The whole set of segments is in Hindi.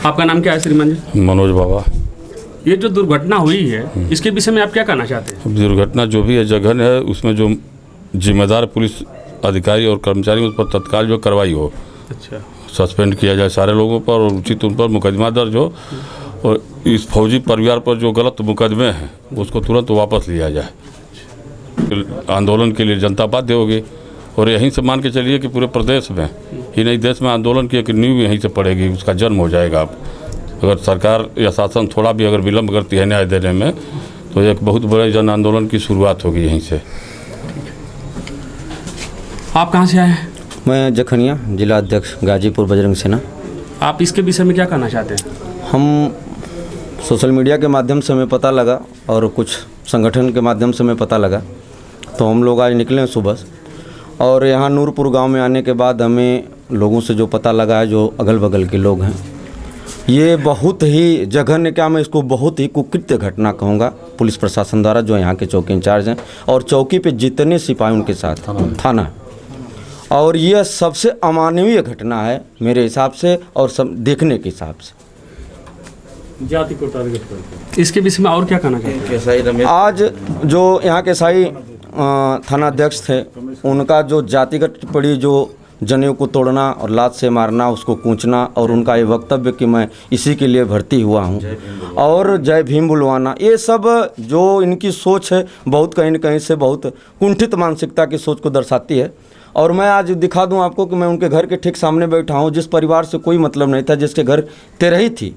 आपका नाम क्या है श्रीमान जी? मनोज बाबा। ये जो दुर्घटना हुई है इसके विषय में आप क्या कहना चाहते हैं? दुर्घटना जो भी है जघन्य है, उसमें जो जिम्मेदार पुलिस अधिकारी और कर्मचारी उस पर तत्काल जो कार्रवाई हो। अच्छा। सस्पेंड किया जाए सारे लोगों पर और उचित उन पर मुकदमा दर्ज हो और इस फौजी परिवार पर जो गलत मुकदमे हैं उसको तुरंत वापस लिया जाए। आंदोलन के लिए जनता बाध्य होगी और यहीं से मान के चलिए कि पूरे प्रदेश में ही नहीं देश में आंदोलन की एक नींव यहीं से पड़ेगी, उसका जन्म हो जाएगा। अगर सरकार या शासन थोड़ा भी अगर विलम्ब करती है न्याय देने में तो एक बहुत बड़े जन आंदोलन की शुरुआत होगी यहीं से। आप कहाँ से आए हैं? मैं जखनिया जिला अध्यक्ष गाजीपुर बजरंग सेना। आप इसके विषय में क्या कहना चाहते हैं? हम सोशल मीडिया के माध्यम से हमें पता लगा और कुछ संगठन के माध्यम से हमें पता लगा, तो हम लोग आज निकले सुबह और यहाँ नूरपुर गांव में आने के बाद हमें लोगों से जो पता लगा है, जो अगल बगल के लोग हैं, ये बहुत ही जघन्य, क्या मैं इसको बहुत ही कुकृत्य घटना कहूँगा पुलिस प्रशासन द्वारा, जो यहाँ के चौकी इंचार्ज हैं और चौकी पे जितने सिपाही उनके साथ थाना, और यह सबसे अमानवीय घटना है मेरे हिसाब से और सब देखने के हिसाब से। जाति को टारगेट करके इसके विषय में और क्या कहना चाहते हैं? आज जो यहाँ के साई थाना अध्यक्ष थे, उनका जो जातिगत टिप्पणी, जो जनेऊ को तोड़ना और लात से मारना, उसको कूचना और उनका ये वक्तव्य कि मैं इसी के लिए भर्ती हुआ हूँ और जय भीम बुलवाना, ये सब जो इनकी सोच है बहुत कहीं न कहीं से बहुत कुंठित मानसिकता की सोच को दर्शाती है। और मैं आज दिखा दूं आपको कि मैं उनके घर के ठीक सामने बैठा हूं। जिस परिवार से कोई मतलब नहीं था, जिसके घर तेरही थी,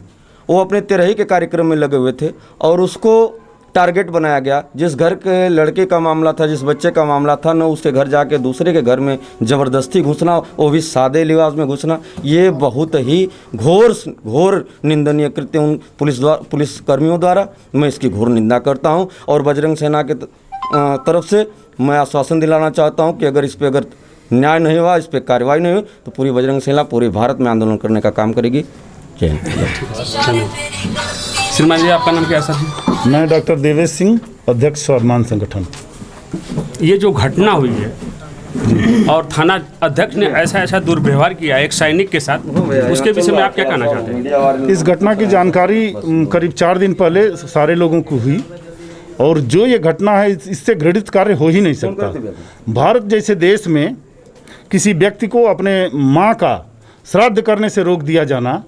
वो अपने तेरही के कार्यक्रम में लगे हुए थे और उसको टारगेट बनाया गया। जिस घर के लड़के का मामला था, जिस बच्चे का मामला था, न उसके घर जाके दूसरे के घर में ज़बरदस्ती घुसना, वो भी सादे लिबास में घुसना, ये बहुत ही घोर निंदनीय कृत्य उन पुलिस कर्मियों द्वारा। मैं इसकी घोर निंदा करता हूँ और बजरंग सेना के तरफ से मैं आश्वासन दिलाना चाहता हूँ कि अगर इस पर अगर न्याय नहीं हुआ, इस पर कार्रवाई नहीं हुई, तो पूरी बजरंग सेना पूरे भारत में आंदोलन करने का काम करेगी। जय हिंद। श्रीमान जी, आपका नाम क्या है सर? मैं डॉक्टर देवेश सिंह, अध्यक्ष स्वाभिमान संगठन। ये जो घटना हुई है और थाना अध्यक्ष ने ऐसा दुर्व्यवहार किया एक सैनिक के साथ, उसके विषय में आप क्या कहना चाहते हैं? इस घटना की जानकारी करीब 4 दिन पहले सारे लोगों को हुई और जो ये घटना है, इससे घृणित कार्य हो ही नहीं सकता। भारत जैसे देश में किसी व्यक्ति को अपने माँ का श्राद्ध करने से रोक दिया जाना,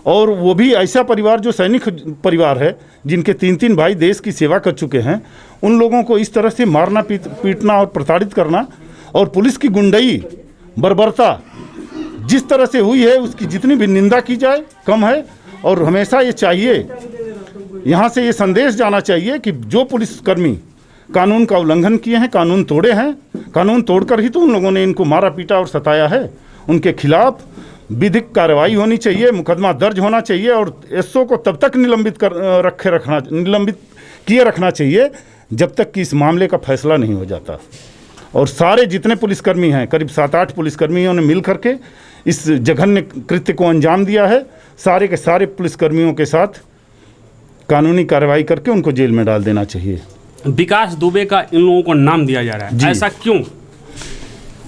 और वो भी ऐसा परिवार जो सैनिक परिवार है, जिनके 3 भाई देश की सेवा कर चुके हैं, उन लोगों को इस तरह से मारना, पीटना और प्रताड़ित करना, और पुलिस की गुंडई बर्बरता जिस तरह से हुई है, उसकी जितनी भी निंदा की जाए कम है। और हमेशा ये चाहिए, यहाँ से ये संदेश जाना चाहिए कि जो पुलिसकर्मी कानून का उल्लंघन किए हैं, कानून तोड़े हैं, कानून तोड़कर ही तो उन लोगों ने इनको मारा पीटा और सताया है, उनके खिलाफ विधिक कार्रवाई होनी चाहिए, मुकदमा दर्ज होना चाहिए और एसओ को तब तक निलंबित किए रखना चाहिए जब तक कि इस मामले का फैसला नहीं हो जाता। और सारे जितने पुलिसकर्मी हैं, करीब 7-8 पुलिसकर्मियों ने मिल करके इस जघन्य कृत्य को अंजाम दिया है। सारे के सारे पुलिसकर्मियों के साथ कानूनी कार्रवाई करके उनको जेल में डाल देना चाहिए। विकास दुबे का इन लोगों को नाम दिया जा रहा है, ऐसा क्यों?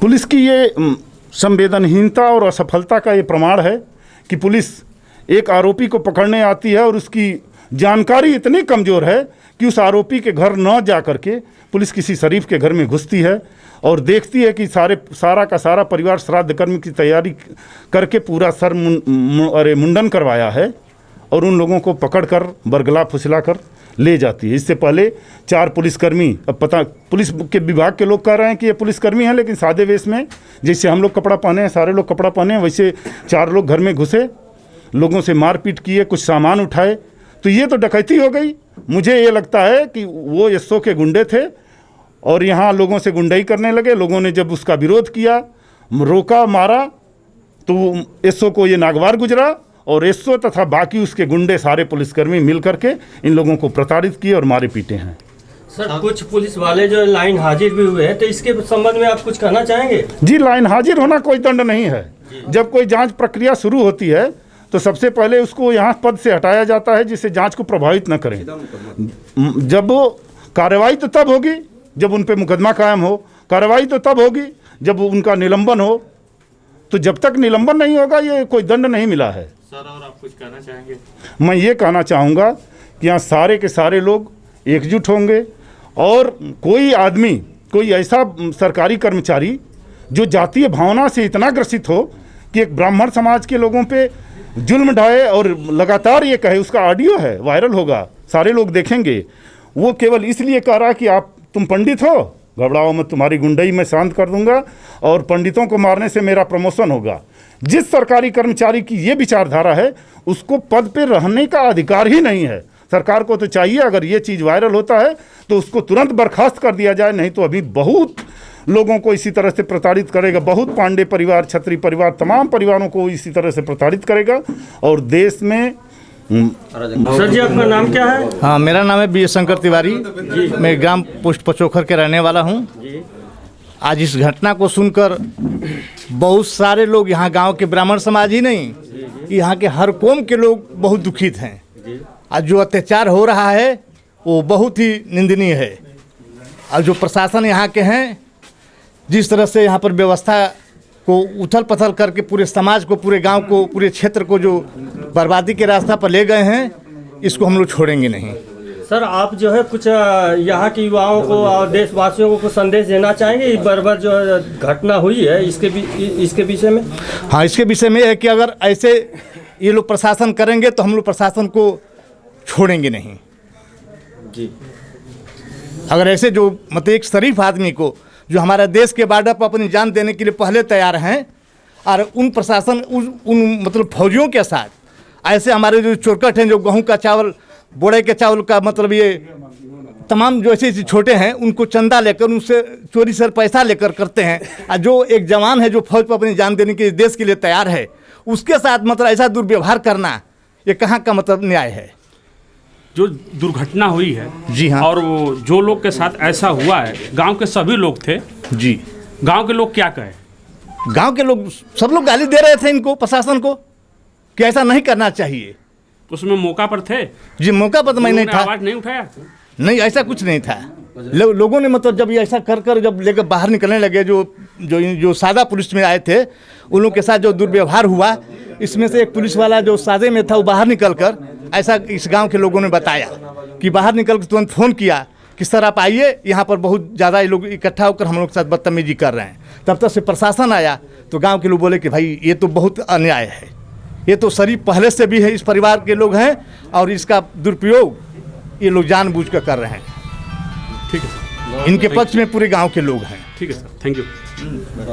पुलिस की ये संवेदनहीनता और असफलता का ये प्रमाण है कि पुलिस एक आरोपी को पकड़ने आती है और उसकी जानकारी इतनी कमज़ोर है कि उस आरोपी के घर न जा करके पुलिस किसी शरीफ के घर में घुसती है और देखती है कि सारा का सारा परिवार श्राद्ध कर्म की तैयारी करके पूरा सर मुंडन करवाया है और उन लोगों को पकड़कर बरगला फुसला कर ले जाती है। इससे पहले 4 पुलिसकर्मी, अब पता पुलिस के विभाग के लोग कह रहे हैं कि ये पुलिसकर्मी हैं, लेकिन सादे वेश में, जैसे हम लोग कपड़ा पहने हैं, सारे लोग कपड़ा पहने हैं, वैसे 4 लोग घर में घुसे, लोगों से मारपीट किए, कुछ सामान उठाए, तो ये तो डकैती हो गई। मुझे ये लगता है कि वो एसओ के गुंडे थे और यहाँ लोगों से गुंडाई करने लगे। लोगों ने जब उसका विरोध किया, रोका, मारा, तो एसओ को ये नागवार गुजरा और एसओ तथा बाकी उसके गुंडे सारे पुलिसकर्मी मिल करके इन लोगों को प्रताड़ित किए और मारे पीटे हैं। सर, कुछ पुलिस वाले जो लाइन हाजिर भी हुए हैं, तो इसके संबंध में आप कुछ कहना चाहेंगे? जी, लाइन हाजिर होना कोई दंड नहीं है। जब कोई जांच प्रक्रिया शुरू होती है तो सबसे पहले उसको यहाँ पद से हटाया जाता है, जिससे जांच को प्रभावित न करें। जब कार्रवाई तो तब होगी जब उन पे मुकदमा कायम हो, कार्रवाई तो तब होगी जब उनका निलंबन हो। तो जब तक निलंबन नहीं होगा, ये कोई दंड नहीं मिला है। सर और आप कुछ कहना चाहेंगे? मैं ये कहना चाहूँगा कि यहाँ सारे के सारे लोग एकजुट होंगे और कोई आदमी, कोई ऐसा सरकारी कर्मचारी जो जातीय भावना से इतना ग्रसित हो कि एक ब्राह्मण समाज के लोगों पे जुल्म ढाए और लगातार ये कहे, उसका ऑडियो है, वायरल होगा, सारे लोग देखेंगे, वो केवल इसलिए कह रहा कि तुम पंडित हो, घबराओ मत, तुम्हारी गुंडई मैं शांत कर दूंगा और पंडितों को मारने से मेरा प्रमोशन होगा। जिस सरकारी कर्मचारी की ये विचारधारा है उसको पद पे रहने का अधिकार ही नहीं है। सरकार को तो चाहिए अगर ये चीज़ वायरल होता है तो उसको तुरंत बर्खास्त कर दिया जाए, नहीं तो अभी बहुत लोगों को इसी तरह से प्रताड़ित करेगा, बहुत पांडे परिवार, छत्री परिवार, तमाम परिवारों को इसी तरह से प्रताड़ित करेगा और देश में। सर जी आपका नाम क्या है? हाँ, मेरा नाम है बी शंकर तिवारी, मैं ग्राम पोस्ट पचोखर के रहने वाला हूँ। आज इस घटना को सुनकर बहुत सारे लोग, यहाँ गांव के ब्राह्मण समाज ही नहीं, यहाँ के हर कौम के लोग बहुत दुखित हैं। आज जो अत्याचार हो रहा है वो बहुत ही निंदनीय है। और जो प्रशासन यहाँ के हैं, जिस तरह से यहाँ पर व्यवस्था को उथल पथल करके पूरे समाज को, पूरे गांव को, पूरे क्षेत्र को जो बर्बादी के रास्ता पर ले गए हैं, इसको हम लोग छोड़ेंगे नहीं। सर आप जो है कुछ यहाँ के युवाओं को और देशवासियों को कुछ संदेश देना चाहेंगे? इस बर्बर जो घटना हुई है इसके विषय में? हाँ, इसके विषय में है कि अगर ऐसे ये लोग प्रशासन करेंगे तो हम लोग प्रशासन को छोड़ेंगे नहीं जी। अगर ऐसे जो मतलब एक शरीफ आदमी को, जो हमारे देश के बॉर्डर पर अपनी जान देने के लिए पहले तैयार हैं, और उन प्रशासन उन मतलब फौजियों के साथ ऐसे हमारे जो चोरकट हैं, जो गेहूं का चावल, बोड़े के चावल का मतलब ये तमाम जो ऐसे छोटे हैं, उनको चंदा लेकर, उनसे चोरी से पैसा लेकर करते हैं। और जो एक जवान है जो फौज पर अपनी जान देने के लिए देश के लिए तैयार है, उसके साथ मतलब ऐसा दुर्व्यवहार करना, ये कहाँ का मतलब न्याय है? जो दुर्घटना हुई है जी हाँ, और वो जो लोग के साथ ऐसा हुआ है, गांव के सभी लोग थे जी। गांव के लोग क्या कहे? गांव के लोग सब लोग गाली दे रहे थे इनको, प्रशासन को, कि ऐसा नहीं करना चाहिए। उसमें मौका पर थे जी, मौका पर तो मैं नहीं था, आवाज नहीं उठाया? नहीं, ऐसा कुछ नहीं था। लोगों ने मतलब जब ये ऐसा कर जब लेकर बाहर निकलने लगे, जो सादा पुलिस में आए थे, उन लोगों के साथ जो दुर्व्यवहार हुआ, इसमें से एक पुलिस वाला जो सादे में था वो बाहर निकल कर, ऐसा इस गांव के लोगों ने बताया कि बाहर निकल कर तुरंत फ़ोन किया कि सर आप आइए, यहाँ पर बहुत ज़्यादा ये लोग इकट्ठा होकर हम लोग के साथ बदतमीजी कर रहे हैं। तब तक से प्रशासन आया तो गांव के लोग बोले कि भाई ये तो बहुत अन्याय है, ये तो शरीफ पहले से भी है, इस परिवार के लोग हैं और इसका दुरुपयोग ये लोग जानबूझ कर कर रहे हैं। ठीक है सर, इनके पक्ष में पूरे गांव के लोग हैं। ठीक है सर, थैंक यू।